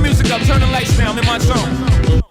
music up, turn the lights down, I'm in my zone.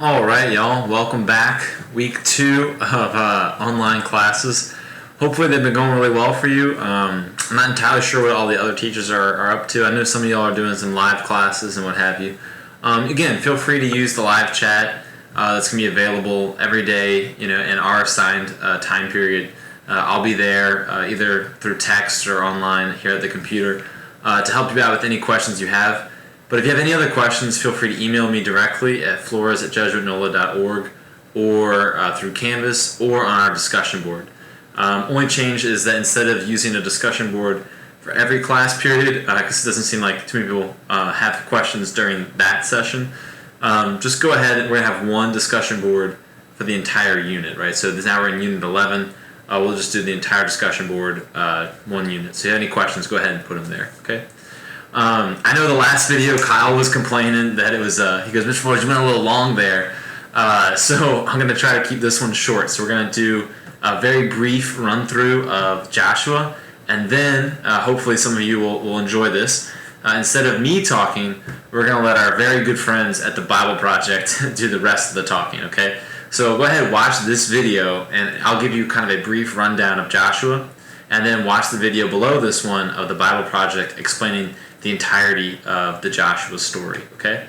Alright, y'all, welcome back. Week 2 of online classes. Hopefully they've been going really well for you. I'm not entirely sure what all the other teachers are up to. I know some of y'all are doing some live classes and what have you. Again, feel free to use the live chat that's going to be available every day, in our assigned time period. I'll be there either through text or online here at the computer to help you out with any questions you have. But if you have any other questions, feel free to email me directly at flores@jesuitnola.org or through Canvas or on our discussion board. Only change is that instead of using a discussion board for every class period, because it doesn't seem like too many people have questions during that session, just go ahead and we're going to have one discussion board for the entire unit, right? So now we're in Unit 11. We'll just do the entire discussion board, one unit. So if you have any questions, go ahead and put them there, okay? I know the last video, Kyle was complaining that it was, he goes, Mr. Flores, you went a little long there. So I'm going to try to keep this one short. So we're going to do a very brief run through of Joshua, and then hopefully some of you will enjoy this. Instead of me talking, we're going to let our very good friends at the Bible Project do the rest of the talking, okay? So go ahead and watch this video, and I'll give you kind of a brief rundown of Joshua, and then watch the video below this one of the Bible Project explaining the entirety of the Joshua story, okay?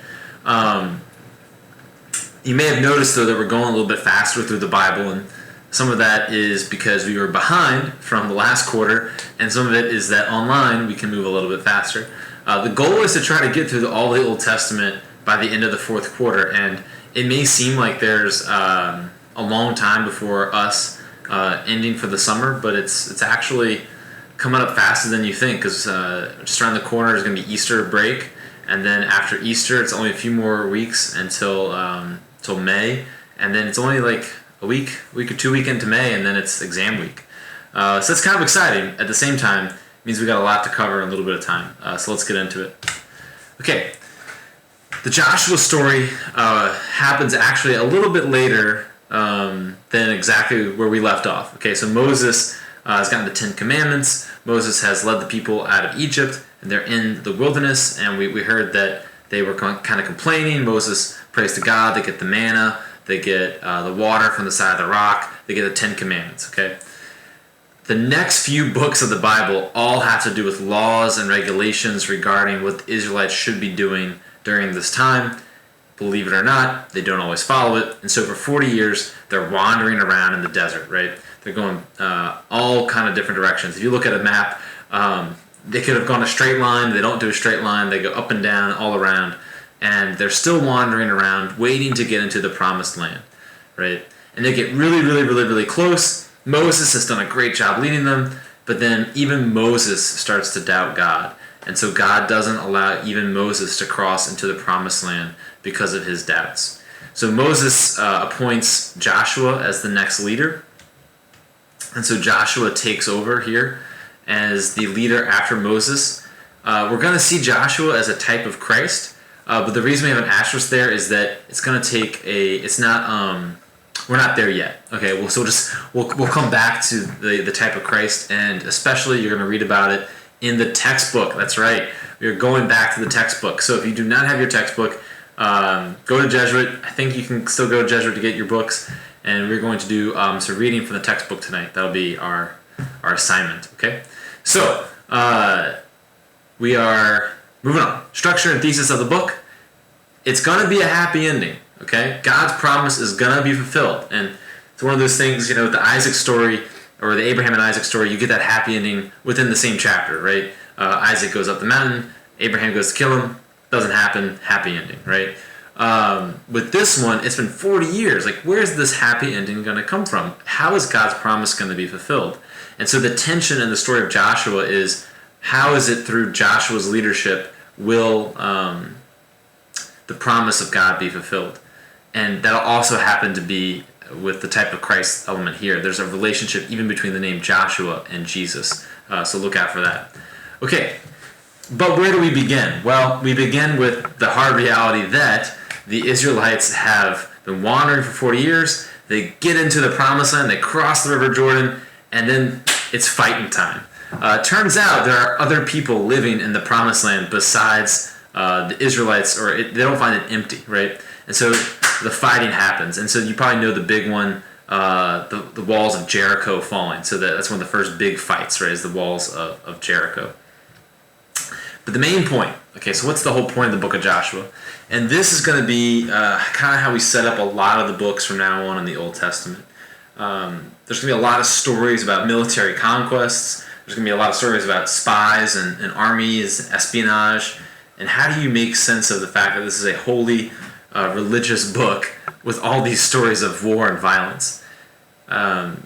You may have noticed, though, that we're going a little bit faster through the Bible, and some of that is because we were behind from the last quarter, and some of it is that online we can move a little bit faster. The goal is to try to get through all the Old Testament by the end of the fourth quarter, and it may seem like there's a long time before us ending for the summer, but it's actually coming up faster than you think, because just around the corner is going to be Easter break, and then after Easter it's only a few more weeks until May, and then it's only like a week or 2 weeks into May, and then it's exam week. So it's kind of exciting. At the same time, it means we got a lot to cover in a little bit of time. So let's get into it. Okay, the Joshua story happens actually a little bit later than exactly where we left off. Okay, so Moses has gotten the 10 Commandments. Moses has led the people out of Egypt, and they're in the wilderness, and we heard that they were kind of complaining. Moses prays to God. They get the manna. They get the water from the side of the rock. They get the 10 Commandments, okay? The next few books of the Bible all have to do with laws and regulations regarding what the Israelites should be doing during this time. Believe it or not, they don't always follow it. And so for 40 years, they're wandering around in the desert, right? They're going all kind of different directions. If you look at a map, they could have gone a straight line. They don't do a straight line. They go up and down all around. And they're still wandering around, waiting to get into the promised land, right? And they get really, really, really, really close. Moses has done a great job leading them, but then even Moses starts to doubt God. And so God doesn't allow even Moses to cross into the promised land because of his doubts. So Moses appoints Joshua as the next leader. And so Joshua takes over here as the leader after Moses. We're going to see Joshua as a type of Christ. But the reason we have an asterisk there is that it's going to take it's not, we're not there yet. Okay, we'll come back to the type of Christ, and especially you're going to read about it in the textbook. That's right. We're going back to the textbook. So if you do not have your textbook, go to Jesuit. I think you can still go to Jesuit to get your books, and we're going to do some reading from the textbook tonight. That'll be our assignment, okay? So, we are moving on. Structure and thesis of the book. It's going to be a happy ending, okay? God's promise is going to be fulfilled. And it's one of those things, with the Isaac story, or the Abraham and Isaac story, you get that happy ending within the same chapter, right? Isaac goes up the mountain, Abraham goes to kill him, doesn't happen, happy ending, right? With this one, it's been 40 years. Like, where's this happy ending going to come from? How is God's promise going to be fulfilled? And so the tension in the story of Joshua is, how is it through Joshua's leadership will the promise of God be fulfilled? And that'll also happen to be with the type of Christ element here. There's a relationship even between the name Joshua and Jesus. So look out for that. Okay, but where do we begin? Well, we begin with the hard reality that the Israelites have been wandering for 40 years. They get into the promised land, they cross the River Jordan, and then it's fighting time. Turns out there are other people living in the promised land besides the Israelites, they don't find it empty, right? And so the fighting happens. And so you probably know the big one, the walls of Jericho falling. So that's one of the first big fights, right, is the walls of Jericho. But the main point, okay, so what's the whole point of the book of Joshua? And this is going to be kind of how we set up a lot of the books from now on in the Old Testament. There's going to be a lot of stories about military conquests. There's going to be a lot of stories about spies and armies, espionage. And how do you make sense of the fact that this is a holy, religious book with all these stories of war and violence? The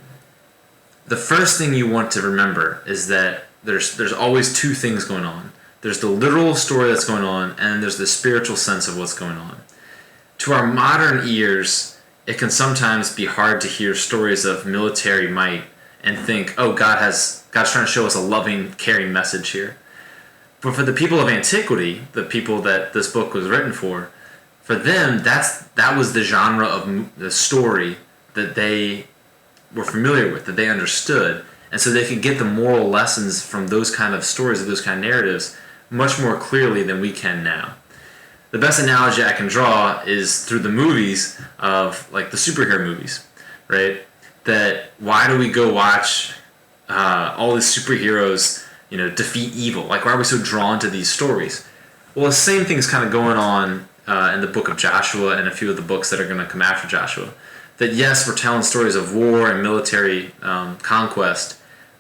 first thing you want to remember is that there's always two things going on. There's the literal story that's going on, and then there's the spiritual sense of what's going on. To our modern ears, it can sometimes be hard to hear stories of military might and think, oh, God's trying to show us a loving, caring message here. But for the people of antiquity, the people that this book was written for them, that was the genre of the story that they were familiar with, that they understood. And so they could get the moral lessons from those kind of stories, of those kind of narratives, much more clearly than we can now. The best analogy I can draw is through the movies of, like, the superhero movies, right? That why do we go watch all these superheroes, defeat evil? Like, why are we so drawn to these stories? Well, the same thing's kind of going on in the book of Joshua and a few of the books that are going to come after Joshua. That yes, we're telling stories of war and military conquest,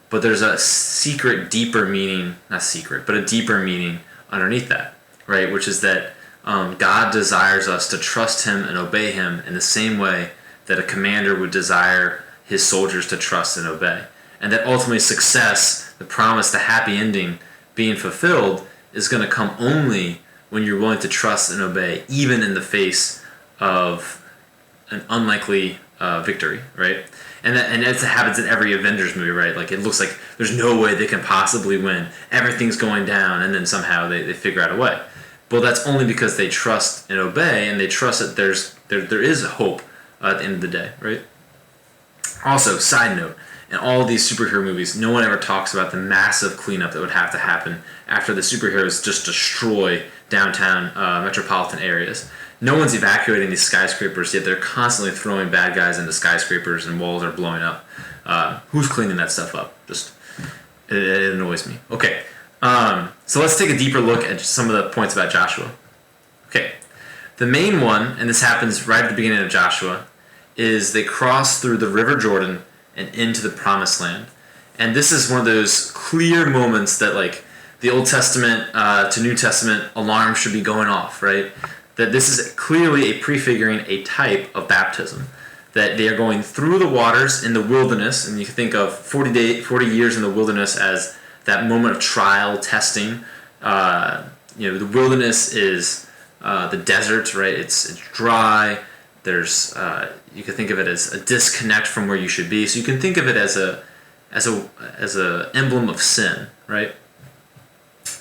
but there's a secret, deeper meaning, not secret, but a deeper meaning underneath that, right? Which is that God desires us to trust Him and obey Him in the same way that a commander would desire his soldiers to trust and obey. And that ultimately success, the promise, the happy ending being fulfilled is going to come only when you're willing to trust and obey, even in the face of an unlikely victory, right? And that happens in every Avengers movie, right? Like, it looks like there's no way they can possibly win. Everything's going down, and then somehow they figure out a way. Well, that's only because they trust and obey, and they trust that there is hope at the end of the day, right? Also, side note, in all of these superhero movies, no one ever talks about the massive cleanup that would have to happen after the superheroes just destroy downtown metropolitan areas. No one's evacuating these skyscrapers, yet they're constantly throwing bad guys into skyscrapers and walls are blowing up. Who's cleaning that stuff up? It annoys me. Okay, so let's take a deeper look at some of the points about Joshua. Okay, the main one, and this happens right at the beginning of Joshua, is they cross through the River Jordan and into the Promised Land. And this is one of those clear moments that, like, the Old Testament to New Testament alarm should be going off, right? That this is clearly a prefiguring a type of baptism. That they are going through the waters in the wilderness, and you can think of 40 years in the wilderness as that moment of trial, testing. The wilderness is the desert, right? It's dry. There's you can think of it as a disconnect from where you should be. So you can think of it as a emblem of sin, right?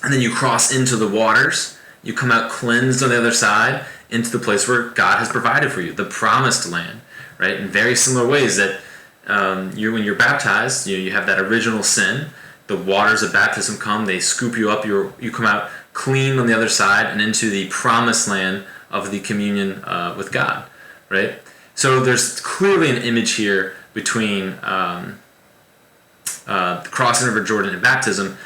And then you cross into the waters. You come out cleansed on the other side into the place where God has provided for you, the promised land, right? In very similar ways that when you're baptized, you have that original sin. The waters of baptism come, they scoop you up, you come out clean on the other side and into the promised land of the communion with God, right? So there's clearly an image here between crossing the River Jordan and baptism,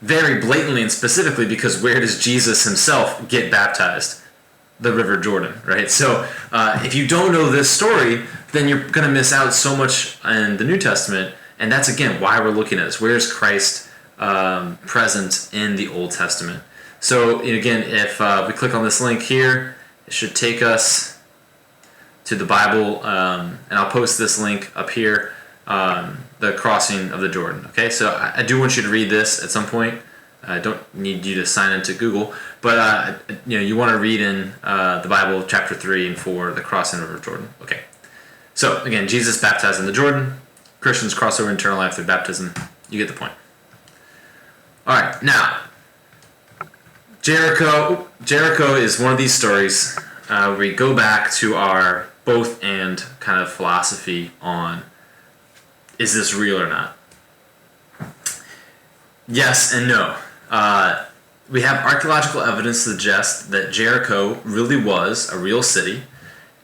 very blatantly and specifically, because where does Jesus himself get baptized? The River Jordan, right? So if you don't know this story, then you're going to miss out so much in the New Testament, and that's, again, why we're looking at this. Where is Christ present in the Old Testament? So, again, if we click on this link here, it should take us to the Bible, and I'll post this link up here, the crossing of the Jordan. Okay, so I do want you to read this at some point. I don't need you to sign into Google, but you want to read in the Bible, chapter 3 and 4, the crossing of the River Jordan. Okay, so again, Jesus baptized in the Jordan. Christians cross over eternal life through baptism. You get the point. All right, now Jericho is one of these stories where we go back to our both and kind of philosophy on, is this real or not? Yes and no. we have archaeological evidence to suggest that Jericho really was a real city,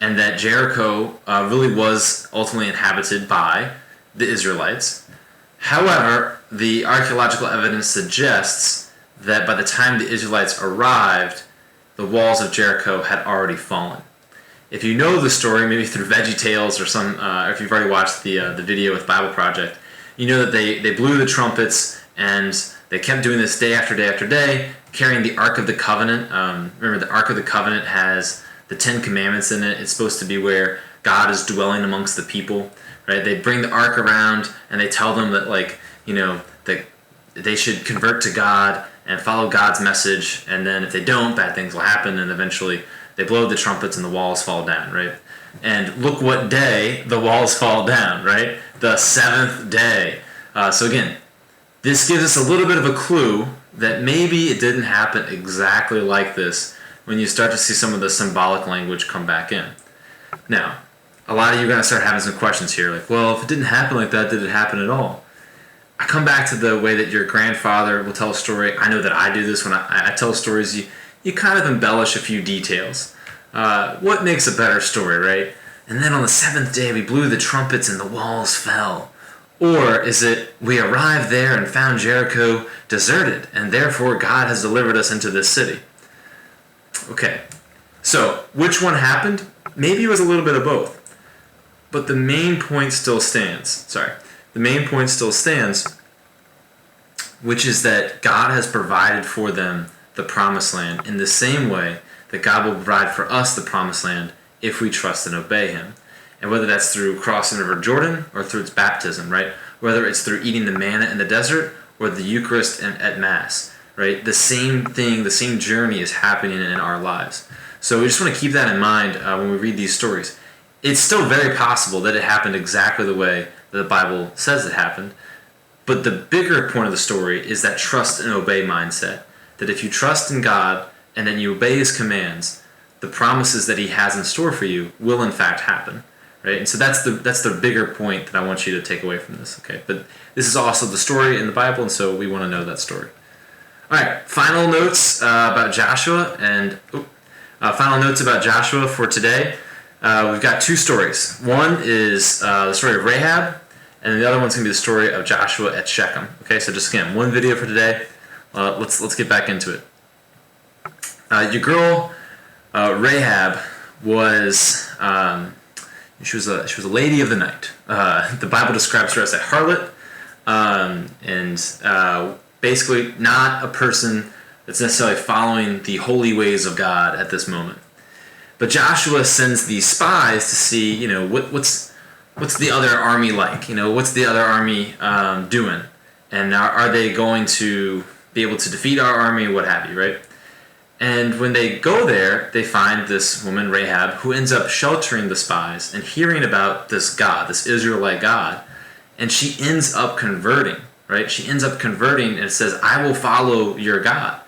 and that Jericho really was ultimately inhabited by the Israelites. However, the archaeological evidence suggests that by the time the Israelites arrived, the walls of Jericho had already fallen. If you know the story, maybe through VeggieTales or if you've already watched the video with Bible Project, you know that they blew the trumpets and they kept doing this day after day after day, carrying the Ark of the Covenant. Remember, the Ark of the Covenant has the Ten Commandments in it. It's supposed to be where God is dwelling amongst the people, right? They bring the Ark around and they tell them that, that they should convert to God and follow God's message, and then if they don't, bad things will happen, and eventually they blow the trumpets and the walls fall down, right? And look what day the walls fall down, right? The seventh day. So again, this gives us a little bit of a clue that maybe it didn't happen exactly like this when you start to see some of the symbolic language come back in. Now, a lot of you are going to start having some questions here, like, well, if it didn't happen like that, did it happen at all? I come back to the way that your grandfather will tell a story. I know that I do this when I tell stories. You kind of embellish a few details. What makes a better story, right? And then on the seventh day, we blew the trumpets and the walls fell. Or is it, we arrived there and found Jericho deserted, and therefore God has delivered us into this city? Okay, so which one happened? Maybe it was a little bit of both. But the main point still stands. The main point still stands, which is that God has provided for them the promised land in the same way that God will provide for us the promised land if we trust and obey Him. And whether that's through crossing the River Jordan or through its baptism, right? Whether it's through eating the manna in the desert or the Eucharist at Mass, right? The same thing, the same journey is happening in our lives. So we just want to keep that in mind when we read these stories. It's still very possible that it happened exactly the way that the Bible says it happened, but the bigger point of the story is that trust and obey mindset. That if you trust in God and then you obey His commands, the promises that He has in store for you will in fact happen. Right? And so that's the bigger point that I want you to take away from this. Okay, but this is also the story in the Bible, and so we want to know that story. All right, final notes about Joshua for today. We've got two stories. One is the story of Rahab, and the other one's going to be the story of Joshua at Shechem. Okay, so just again, one video for today. Let's get back into it. Your girl Rahab was she was a lady of the night. The Bible describes her as a harlot, and basically not a person that's necessarily following the holy ways of God at this moment. But Joshua sends these spies to see, what's the other army like? What's the other army doing? And are they going to be able to defeat our army, what have you, right? And when they go there, they find this woman, Rahab, who ends up sheltering the spies and hearing about this God, this Israelite God, and she ends up converting, right? She ends up converting, and it says, I will follow your God.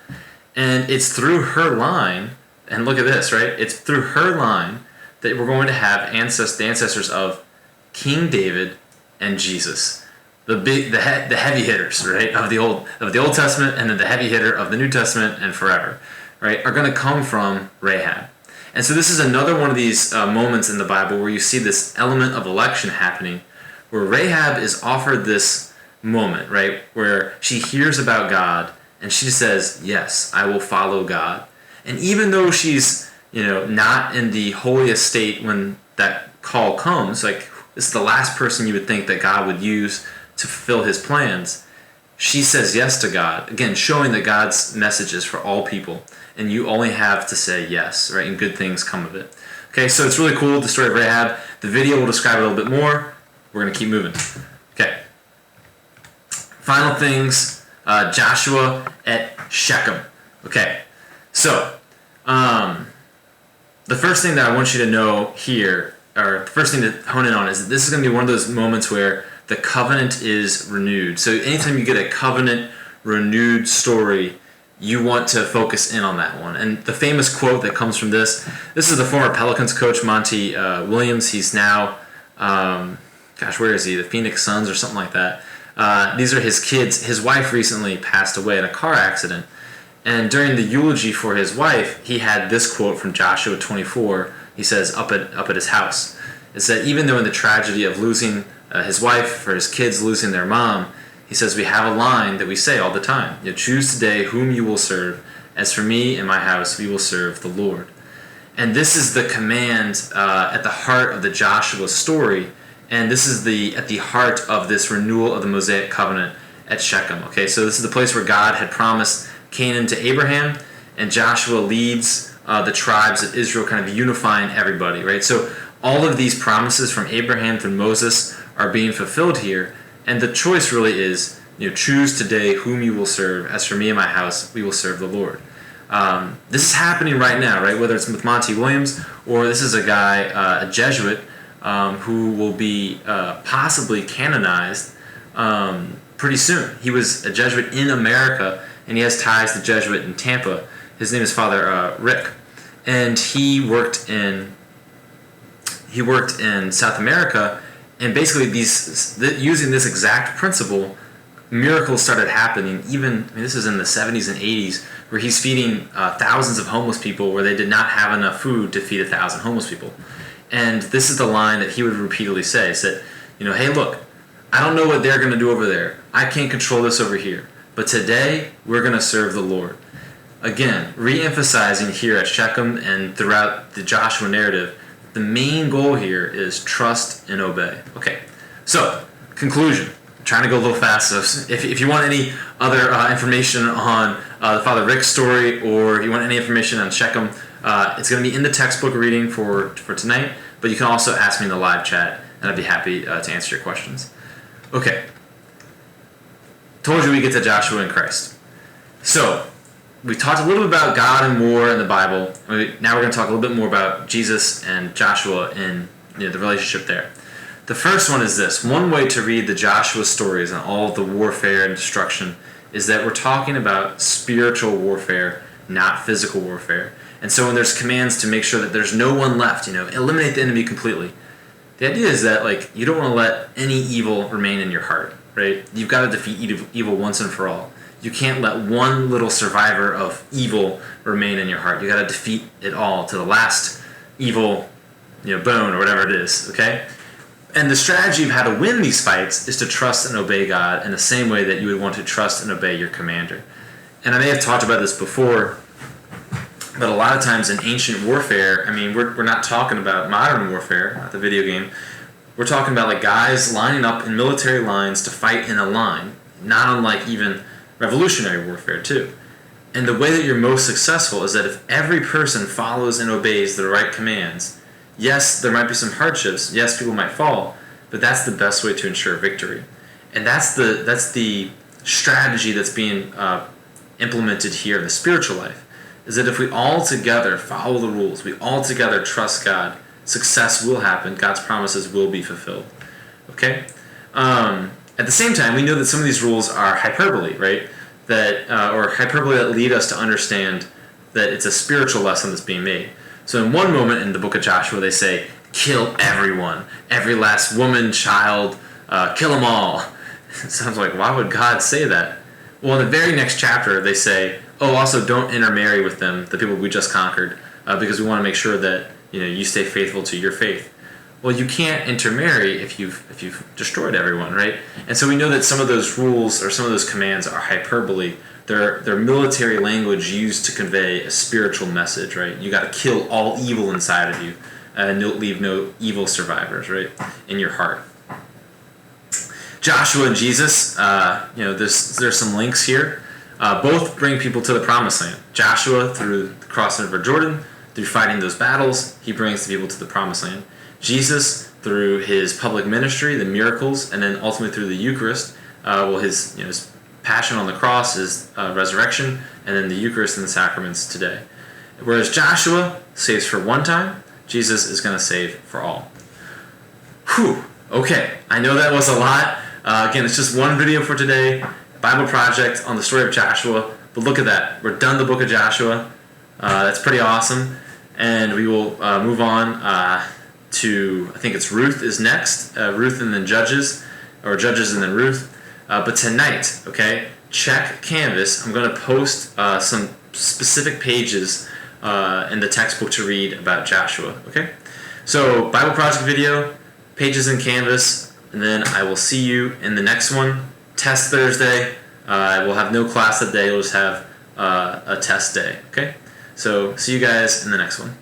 And it's through her line, and look at this, right? It's through her line that we're going to have the ancestors of King David and Jesus, the heavy hitters, right, of the Old Testament, and then the heavy hitter of the New Testament and forever, right, are going to come from Rahab. And so this is another one of these moments in the Bible where you see this element of election happening, where Rahab is offered this moment, right, where she hears about God and she says, yes, I will follow God. And even though she's, not in the holiest state when that call comes, like this is the last person you would think that God would use to fulfill His plans, she says yes to God. Again, showing that God's message is for all people, and you only have to say yes, right? And good things come of it. Okay, so it's really cool, the story of Rahab. The video will describe it a little bit more. We're going to keep moving. Okay. Final things, Joshua at Shechem. Okay, so the first thing that I want you to know here, or the first thing to hone in on, is that this is going to be one of those moments where the covenant is renewed. So anytime you get a covenant renewed story, you want to focus in on that one. And the famous quote that comes from this is the former Pelicans coach, Monty Williams. He's now, where is he? The Phoenix Suns or something like that. These are his kids. His wife recently passed away in a car accident. And during the eulogy for his wife, he had this quote from Joshua 24. He says, up at his house. It said, even though in the tragedy of losing his wife, for his kids losing their mom, he says, we have a line that we say all the time. Choose today whom you will serve. As for me and my house, we will serve the Lord. And this is the command at the heart of the Joshua story. And this is at the heart of this renewal of the Mosaic covenant at Shechem. Okay, so this is the place where God had promised Canaan to Abraham, and Joshua leads the tribes of Israel, kind of unifying everybody, right? So all of these promises from Abraham through Moses are being fulfilled here, and the choice really is, choose today whom you will serve. As for me and my house, we will serve the Lord. This is happening right now, right? Whether it's with Monty Williams, or this is a guy, a Jesuit, who will be possibly canonized pretty soon. He was a Jesuit in America, and he has ties to Jesuit in Tampa. His name is Father Rick, and he worked in South America, and basically using this exact principle, miracles started happening. Even this is in the 70s and 80s, where he's feeding thousands of homeless people where they did not have enough food to feed 1,000 homeless people. And this is the line that he would repeatedly say: he said, hey, look, I don't know what they're going to do over there. I can't control this over here. But today, we're going to serve the Lord. Again, re-emphasizing here at Shechem and throughout the Joshua narrative, the main goal here is trust and obey. Okay, so, conclusion. I'm trying to go a little fast, so if you want any other information on the Father Rick story, or if you want any information on Shechem, it's going to be in the textbook reading for tonight, but you can also ask me in the live chat, and I'd be happy to answer your questions. Okay. Told you we get to Joshua and Christ. So, we talked a little bit about God and war in the Bible. Now we're going to talk a little bit more about Jesus and Joshua and the relationship there. The first one is this. One way to read the Joshua stories and all of the warfare and destruction is that we're talking about spiritual warfare, not physical warfare. And so when there's commands to make sure that there's no one left, eliminate the enemy completely. The idea is that you don't want to let any evil remain in your heart, right? You've got to defeat evil once and for all. You can't let one little survivor of evil remain in your heart. You got to defeat it all to the last evil, bone or whatever it is, okay? And the strategy of how to win these fights is to trust and obey God in the same way that you would want to trust and obey your commander. And I may have talked about this before, but a lot of times in ancient warfare, we're not talking about modern warfare, not the video game. We're talking about guys lining up in military lines to fight in a line, not unlike even revolutionary warfare too. And the way that you're most successful is that if every person follows and obeys the right commands, yes, there might be some hardships, yes, people might fall, but that's the best way to ensure victory. And that's the strategy that's being implemented here in the spiritual life, is that if we all together follow the rules, we all together trust God, success will happen, God's promises will be fulfilled. Okay? At the same time, we know that some of these rules are hyperbole, right? Or hyperbole that lead us to understand that it's a spiritual lesson that's being made. So in one moment in the book of Joshua, they say, kill everyone, every last woman, child, kill them all. It sounds like, why would God say that? Well, in the very next chapter, they say, also don't intermarry with them, the people we just conquered, because we want to make sure that you stay faithful to your faith. Well, you can't intermarry if you've destroyed everyone, right? And so we know that some of those rules or some of those commands are hyperbole. They're military language used to convey a spiritual message, right? You got to kill all evil inside of you, and leave no evil survivors, right, in your heart. Joshua and Jesus, there's some links here. Both bring people to the promised land. Joshua through the crossing of the Jordan, through fighting those battles, he brings the people to the promised land. Jesus, through his public ministry, the miracles, and then ultimately through the Eucharist, his passion on the cross, his resurrection, and then the Eucharist and the sacraments today. Whereas Joshua saves for one time, Jesus is going to save for all. Whew. Okay, I know that was a lot. Again, it's just one video for today, Bible project on the story of Joshua. But look at that. We're done the book of Joshua. That's pretty awesome. And we will move on to, I think it's Ruth is next. Ruth and then Judges, or Judges and then Ruth. But tonight, okay, check Canvas. I'm going to post some specific pages in the textbook to read about Joshua. Okay? So Bible project video, pages in Canvas, and then I will see you in the next one. Test Thursday. We'll have no class that day. We'll just have a test day. Okay? So see you guys in the next one.